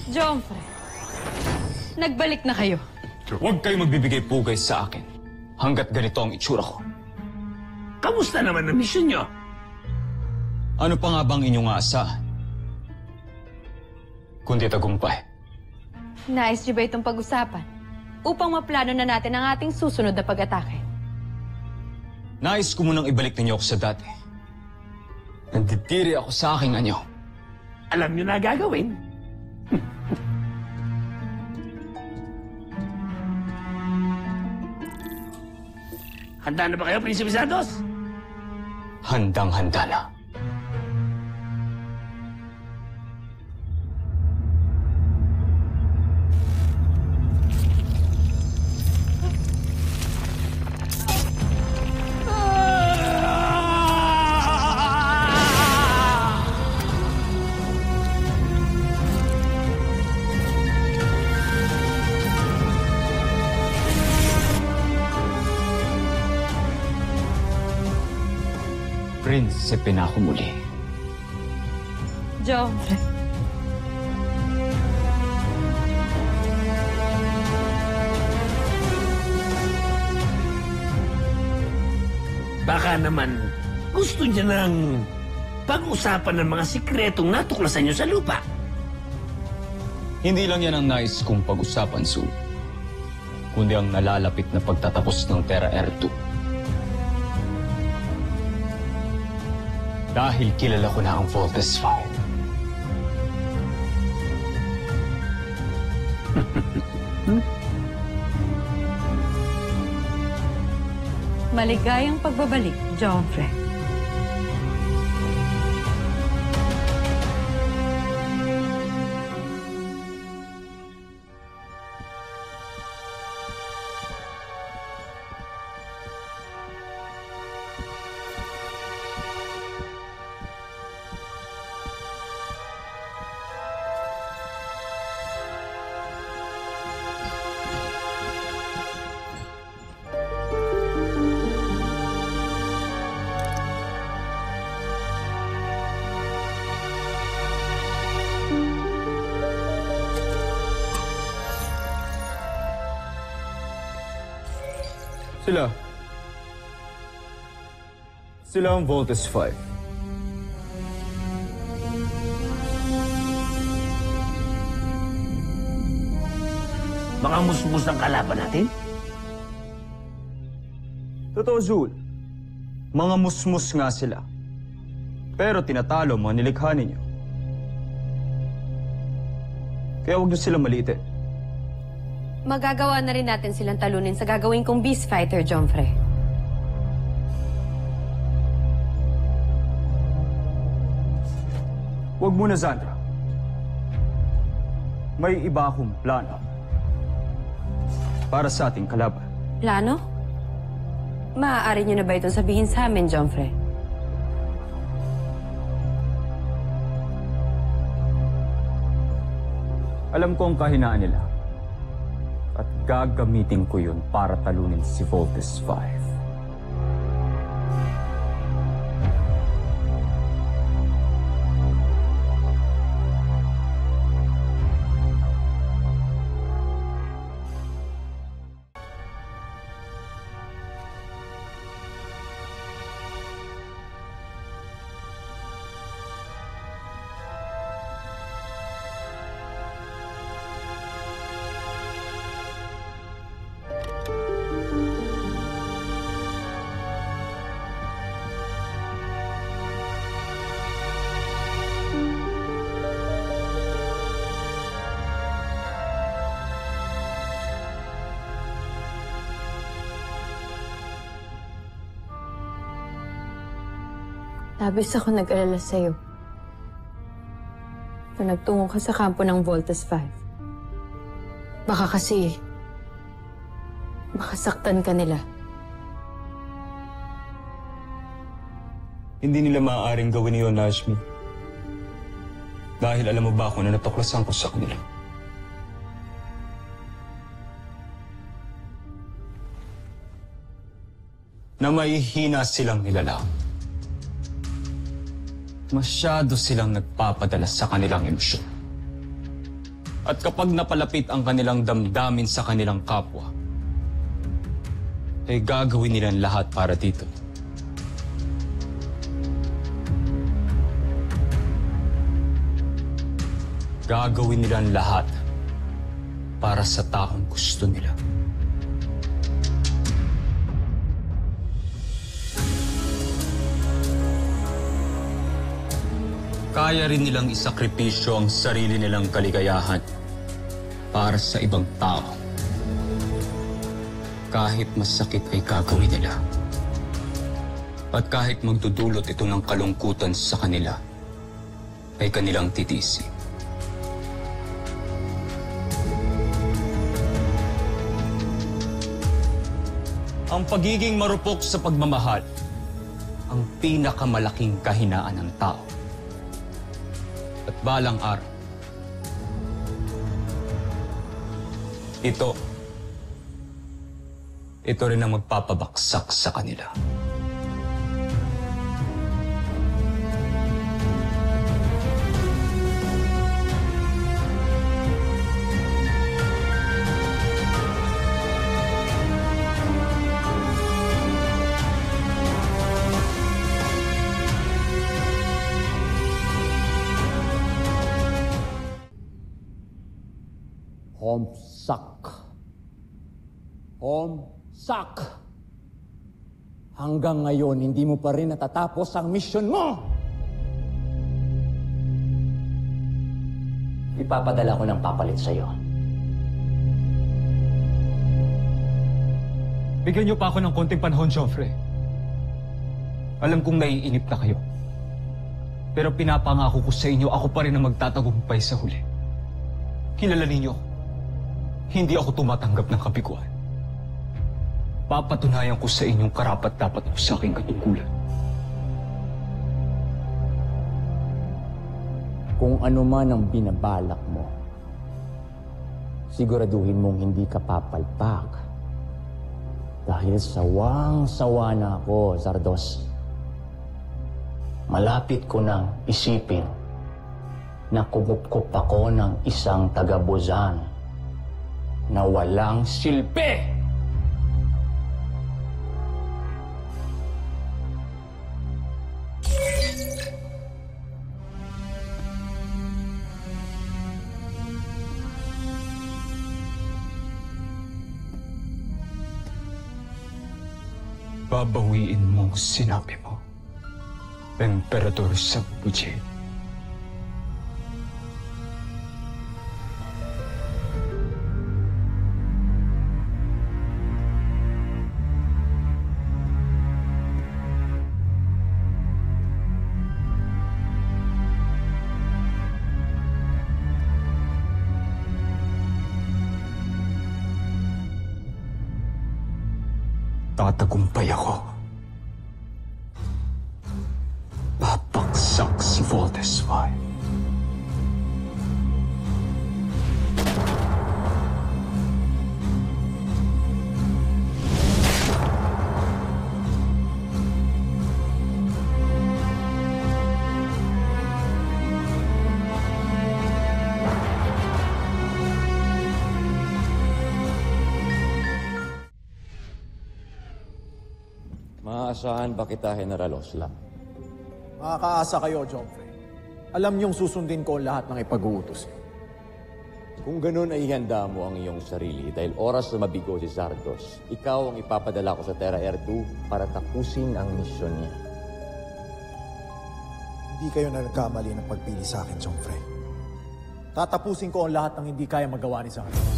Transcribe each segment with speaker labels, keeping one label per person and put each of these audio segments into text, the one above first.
Speaker 1: Jomfre, nagbalik na kayo.
Speaker 2: Huwag kayo magbibigay pugay sa akin hanggat ganito ang itsura ko.
Speaker 3: Kamusta naman ang misyon nyo?
Speaker 2: Ano pa nga bang inyong aasahan? Kundi tagumpay.
Speaker 1: Nais niyo ba itong pag-usapan? Upang maplano na natin ang ating susunod na pag-atake.
Speaker 2: Nais ko munang ibalik ninyo ako sa dati. Nanditiri ako sa aking anyo.
Speaker 3: Alam nyo na gagawin. Handa na ba kayo, Prinsipe Santos?
Speaker 2: Handang-handa na. Prinsipe na ako muli.
Speaker 1: Jomfre.
Speaker 3: Baka naman gusto niya ng pag-usapan ng mga sikretong natuklasan niyo sa lupa.
Speaker 2: Hindi lang yan ang nais kong pag-usapan, Su. Kundi ang nalalapit na pagtatapos ng Terra Air 2. Dahil kilala ko na ang Voltes 5.
Speaker 1: Maligayang pagbabalik, Jomfre.
Speaker 2: Sila ang Voltes 5.
Speaker 3: Mga musmus ang kalaban natin?
Speaker 2: Totoo, Zul. Mga musmus nga sila. Pero tinatalo mga nilikha ninyo. Kaya huwag niyo sila maliitin.
Speaker 1: Magagawa na rin natin silang talunin sa gagawin kong Beast Fighter, Jomfre.
Speaker 2: Huwag muna, Zandra. May iba akong plano para sa ating kalaban.
Speaker 1: Plano? Maaari niyo na ba itong sabihin sa amin, Jomfre?
Speaker 2: Alam ko ang kahinaan nila. At gagamitin ko yun para talunin si Voltes 5.
Speaker 1: Labis ako nag-alala sa'yo. Nung nagtungo ka sa kampo ng Voltes 5. Baka kasi makasaktan ka nila.
Speaker 2: Hindi nila maaaring gawin yun, Najmi. Dahil alam mo ba kung ano natuklasan ko sa kanila? Na may hina silang nilalang. Masyado silang nagpapadala sa kanilang emosyon. At kapag napalapit ang kanilang damdamin sa kanilang kapwa, ay gagawin nilang lahat para dito. Gagawin nilang lahat para sa taong gusto nila. Kaya rin nilang isakripisyo ang sarili nilang kaligayahan para sa ibang tao. Kahit masakit ay gagawin nila. At kahit magdudulot ito ng kalungkutan sa kanila, ay kanilang titiisin. Ang pagiging marupok sa pagmamahal, ang pinakamalaking kahinaan ng tao. At balang araw, ito rin ang magpapabaksak sa kanila.
Speaker 4: Homsak! Hanggang ngayon, hindi mo pa rin natatapos ang mission mo! Ipapadala ko ng papalit sa'yo.
Speaker 2: Bigyan niyo pa ako ng konting panahon, Joffrey. Alam kong naiinip na kayo. Pero pinapangako ko sa inyo, ako pa rin ang magtatagumpay sa huli. Kilala ninyo ako. Hindi ako tumatanggap ng kabiguan. Papatunayan ko sa inyong karapat-dapat ako sa aking katungkulan.
Speaker 4: Kung ano man ang binabalak mo, siguraduhin mong hindi ka papalpak. Dahil sawang-sawa na ako, Zardos. Malapit ko nang isipin na kumukup ako ng isang taga-Buzan na walang silbi!
Speaker 2: Babawiin mo ang sinabi mo, Emperador Sabuji. Tatagumpay ako. Babagsak si Volteswy.
Speaker 4: Maaasahan ba kita, General Osla?
Speaker 5: Makakaasa kayo, Joffrey. Alam niyong susundin ko ang lahat ng ipag-uutos niyo.
Speaker 4: Kung ganun ay ihanda mo ang iyong sarili dahil oras na mabigo si Zardos, ikaw ang ipapadala ko sa Terra Air 2 para tapusin ang misyon niya.
Speaker 5: Hindi kayo na nagkamali ng pagpili sa akin, Joffrey. Tatapusin ko ang lahat ng hindi kaya magawa ni Zardos.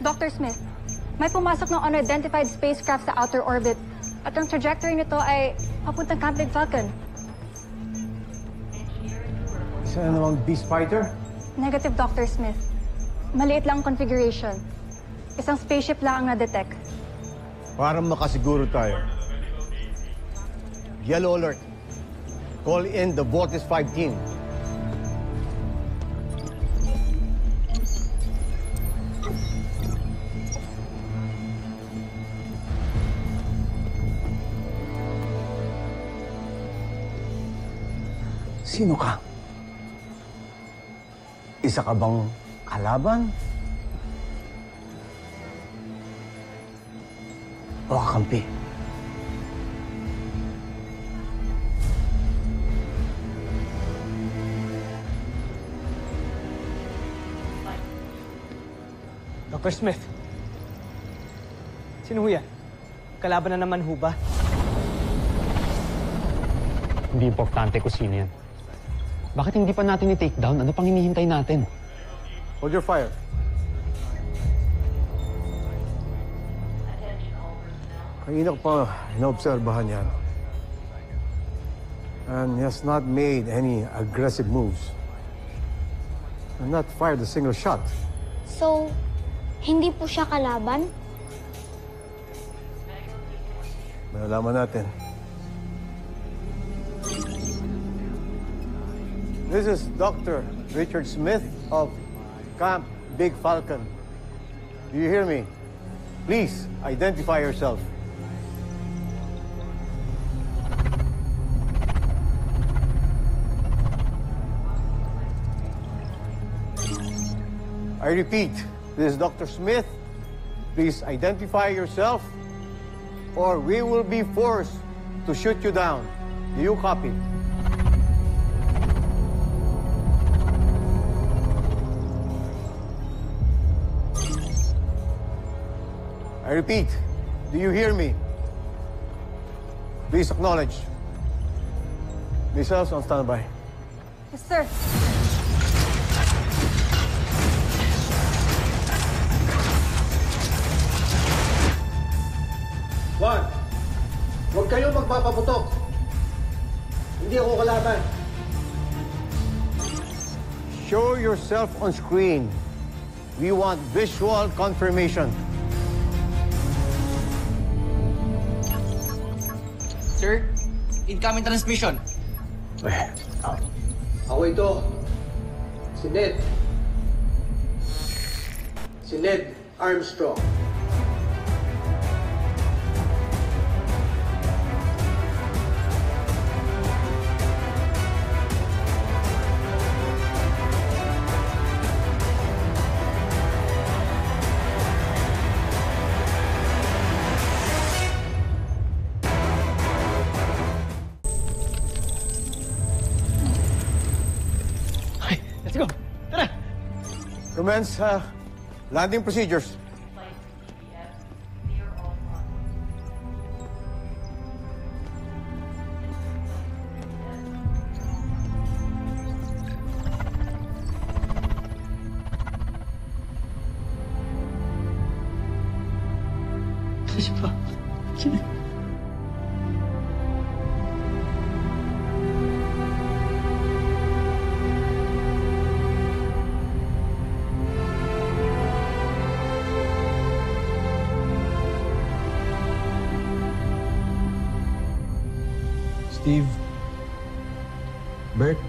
Speaker 6: Dr. Smith, may pumasok ng unidentified spacecraft sa outer orbit at ang trajectory nito ay papuntang Camp Big Falcon.
Speaker 5: Isa na namang beast fighter?
Speaker 6: Negative, Dr. Smith. Maliit lang ang configuration. Isang spaceship lang ang na-detect.
Speaker 7: Para makasiguro tayo. Yellow alert. Call in the Vortex 5 team. Sino ka? Isa ka bang kalaban? O kakampi?
Speaker 8: Dr. Smith. Sino ho yan? Kalaban na naman ho ba?
Speaker 9: Hindi importante kung sino yan. Bakit hindi pa natin i-take down? Ano pang hinihintay natin?
Speaker 7: Hold your fire. Kanina ko pa inaobserbahan yan. And he has not made any aggressive moves. And not fired a single shot.
Speaker 10: So, hindi po siya kalaban?
Speaker 7: Malalaman natin. This is Dr. Richard Smith of Camp Big Falcon. Do you hear me? Please, identify yourself. I repeat, this is Dr. Smith. Please identify yourself, or we will be forced to shoot you down. Do you copy? I repeat, do you hear me? Please acknowledge. Missiles on standby.
Speaker 6: Yes, sir.
Speaker 7: Juan, huwag kayong magpapaputok. Hindi ako kalaban. Show yourself on screen. We want visual confirmation.
Speaker 8: Sir, incoming transmission.
Speaker 7: Ako ito. Si Ned. Si Ned Armstrong.
Speaker 8: Let's go. Tara!
Speaker 7: Commence landing procedures.
Speaker 5: Steve, Bert,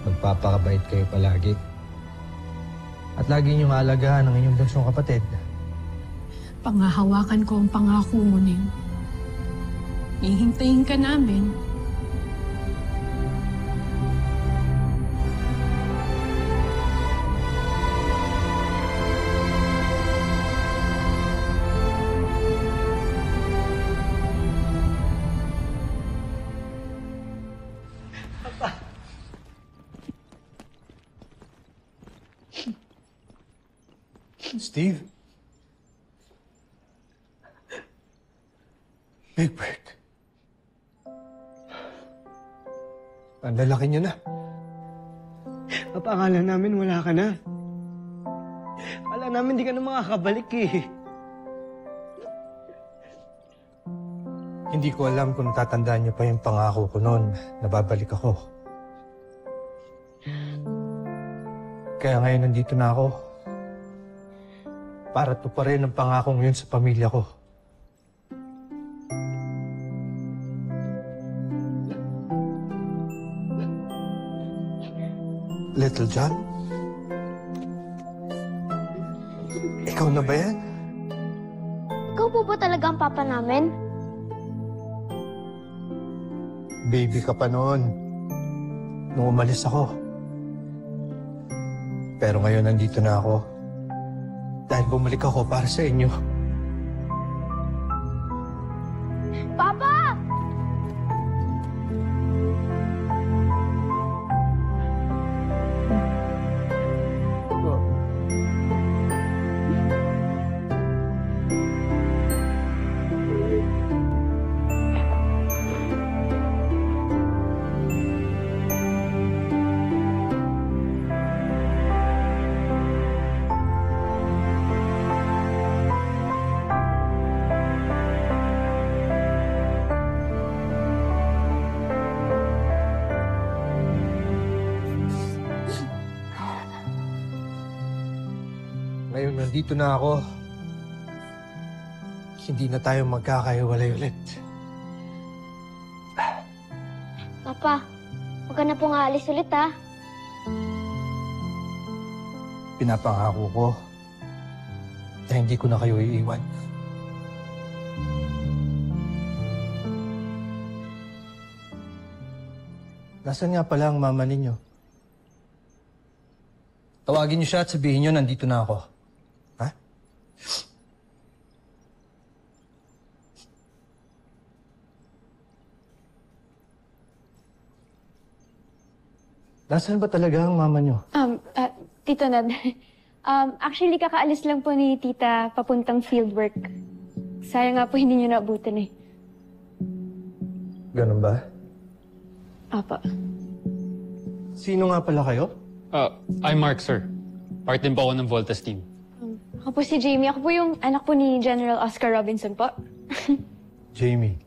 Speaker 5: magpapakabait kayo palagi. At lagi niyong aalagaan ang inyong bunsong kapatid.
Speaker 11: Pangahawakan ko ang pangako mo, Ning. Hihintayin ka namin.
Speaker 5: Steve? Big Bert. Ang lalaki niyo na.
Speaker 8: Akala namin wala ka na. Akala namin di ka na makakabalik eh.
Speaker 5: Hindi ko alam kung tatandaan niyo pa yung pangako ko noon na babalik ako. Kaya ngayon nandito na ako. Para tuparin ang pangakong yun sa pamilya ko. Little John? Ikaw na ba yan?
Speaker 10: Ikaw po ba talaga ang papa namin?
Speaker 12: Baby ka pa noon. Nung umalis ako. Pero ngayon nandito na ako. Dahil bumalik ako para sa inyo.
Speaker 10: Papa!
Speaker 12: Ngayon nandito na ako. Hindi na tayo magkakahiwalay ulit.
Speaker 10: Papa, huwag ka na pong aalis ulit, ha?
Speaker 12: Pinapangako ko na hindi ko na kayo iiwan. Nasaan nga pala ang mama ninyo? Tawagin niyo siya at sabihin niyo nandito na ako. Ha? Nasaan ba talaga ang mama niyo?
Speaker 6: Tito Ned, actually kakaalis lang po ni Tita papuntang fieldwork. Sayang nga po hindi niyo naabutan eh.
Speaker 12: Ganun ba?
Speaker 6: Apa.
Speaker 12: Sino nga pala kayo?
Speaker 9: I'm Mark, sir. Part din po ako ng Voltas team.
Speaker 6: Ako po si Jamie. Ako po yung anak po ni General Oscar Robinson po.
Speaker 12: Jamie.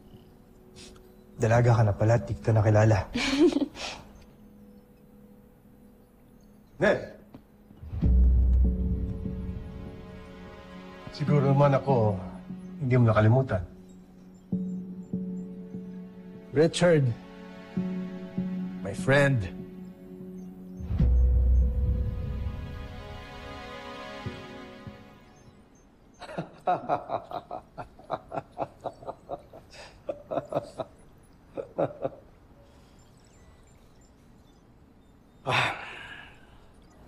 Speaker 12: Dalaga ka na pala at di kita nakilala.
Speaker 7: Ned! Siguro naman ako, hindi mo nakalimutan.
Speaker 12: Richard. My friend.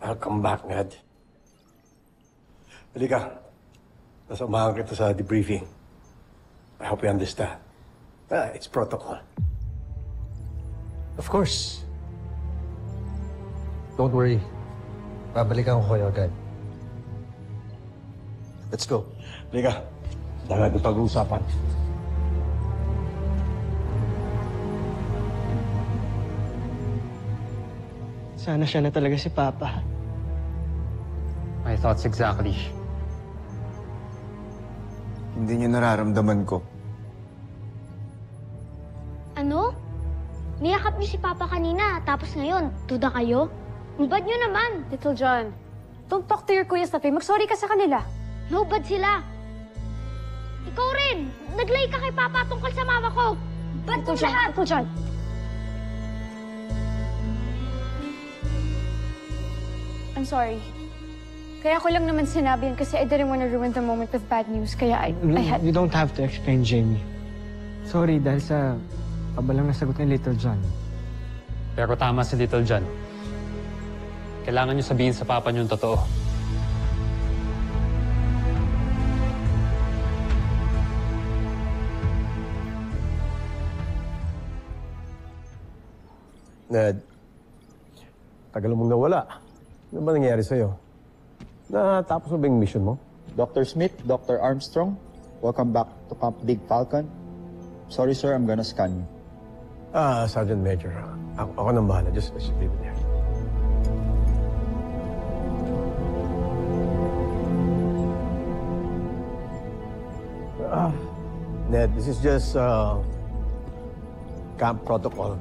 Speaker 7: Welcome back, Ned. Halika. Nasamahan kita sa debriefing. I hope you understand. It's protocol.
Speaker 12: Of course. Don't worry. Babalikan ko kayo agad. Let's go.
Speaker 7: Halika. Dahil natin pag-uusapan.
Speaker 8: Sana siya na talaga si Papa.
Speaker 9: My thoughts exactly.
Speaker 13: Hindi niyo nararamdaman ko.
Speaker 10: Ano? Niyakap niyo si Papa kanina, tapos ngayon, duda kayo? Ang bad niyo naman.
Speaker 6: Little John, don't talk to your kuya Safi. Mag-sorry ka sa kanila.
Speaker 10: No, bad sila. Ikaw rin! Naglay ka kay Papa tungkol sa mama ko! Bad
Speaker 6: Little
Speaker 10: tong lahat!
Speaker 6: Little John. I'm sorry. Kaya ko lang naman sinabi yan kasi I didn't want to ruin the moment with bad news. Kaya I had...
Speaker 8: You don't have to explain, Jamie. Sorry dahil sa pabalang nasagot ni Little John.
Speaker 9: Pero tama si Little John. Kailangan niyo sabihin sa papa niyo yung totoo.
Speaker 7: Ned, tagal mong nawala. Ano ba nangyari sa'yo? Natapos mo ba yung mission mo?
Speaker 14: Dr. Smith, Dr. Armstrong, welcome back to Camp Big Falcon. Sorry, sir, I'm gonna scan you.
Speaker 7: Sergeant Major. Ako nang bahala. Just leave it there. Ned, this is just camp protocol.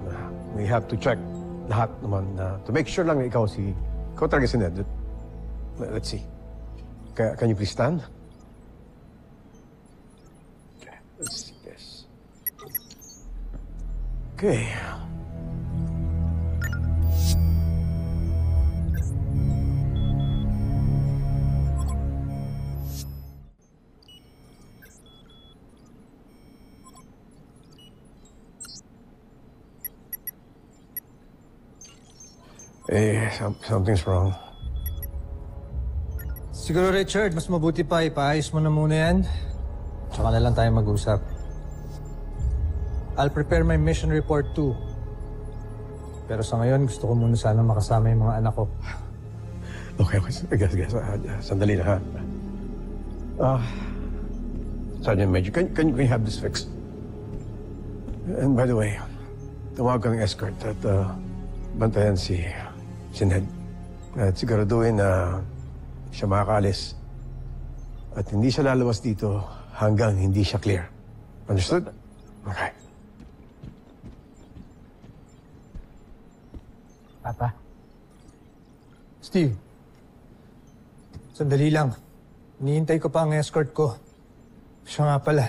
Speaker 7: We have to check lahat naman to make sure lang na ikaw talaga si Ned. Let's see. Can you please stand? Okay, let's see this. Okay. Something's wrong.
Speaker 12: Siguro, Richard, mas mabuti pa ipaayos mo na muna yan. Tsaka na lang tayo mag-usap. I'll prepare my mission report too. Pero sa ngayon, gusto ko muna sana makasama yung mga anak ko.
Speaker 7: Okay. Sige. Sandali na, ha? Sergeant Major, can we have this fixed? And by the way, tumawag ka ng escort at bantayan si Ned. At siguraduhin na siya makakaalis. At hindi siya lalabas dito hanggang hindi siya clear. Understood? Okay.
Speaker 12: Papa? Steve? Sandali lang. Hinihintay ko pa ang escort ko. Siya nga pala.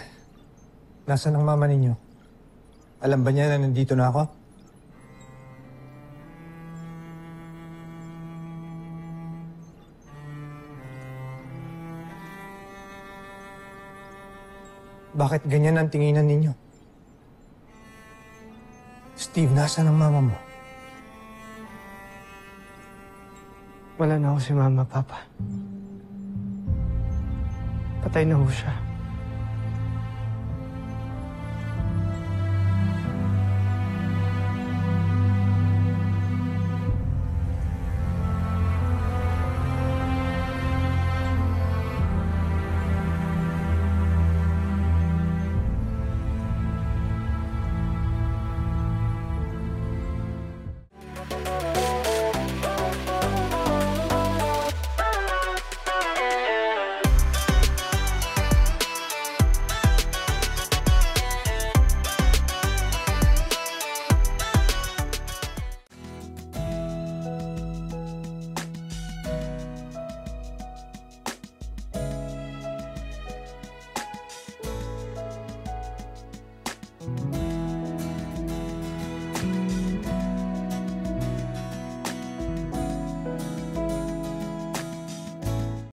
Speaker 12: Nasaan ang mama ninyo? Alam ba niya na nandito na ako? Bakit ganyan ang tinginan ninyo? Steve, nasaan ang mama mo?
Speaker 8: Wala na ako si Mama, Papa. Patay na ho siya.